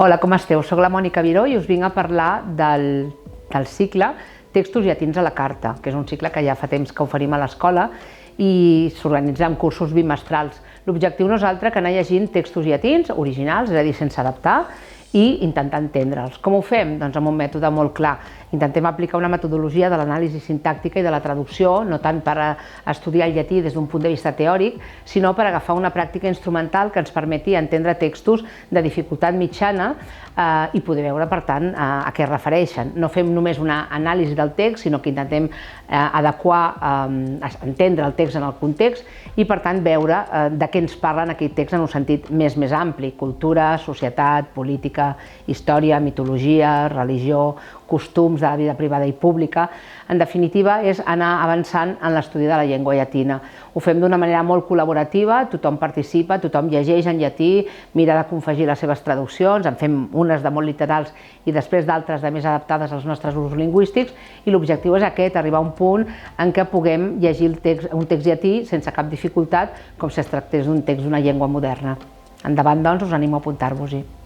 Hola, com esteu? Soc la Mònica Viró i us vinc a parlar del cicle Textos llatins a la carta, que és un cicle que ja fa temps que oferim a l'escola i s'organitza en cursos bimestrals. L'objectiu no és altre que anar llegint textos llatins originals, és a dir, sense adaptar, i intentar entendre'ls. Com ho fem? Doncs amb un mètode molt clar. Intentem aplicar una metodologia de l'anàlisi sintàctica i de la traducció, no tant per estudiar el llatí des d'un punt de vista teòric, sinó per agafar una pràctica instrumental que ens permeti entendre textos de dificultat mitjana i poder veure, per tant, a què es refereixen. No fem només una anàlisi del text, sinó que intentem adequar, entendre el text en el context i, per tant, veure de què ens parla en aquell text en un sentit més ampli: cultura, societat, política, història, mitologia, religió, costums de la vida privada i pública. En definitiva, és anar avançant en l'estudi de la llengua llatina. Ho fem d'una manera molt col·laborativa, tothom participa, tothom llegeix en llatí, mira de confegir les seves traduccions, en fem unes de molt literals i després d'altres de més adaptades als nostres usos lingüístics, i l'objectiu és aquest, arribar a un punt en què puguem llegir un text llatí sense cap dificultat, com si es tractés d'un text d'una llengua moderna. Endavant, doncs, us animo a apuntar-vos-hi.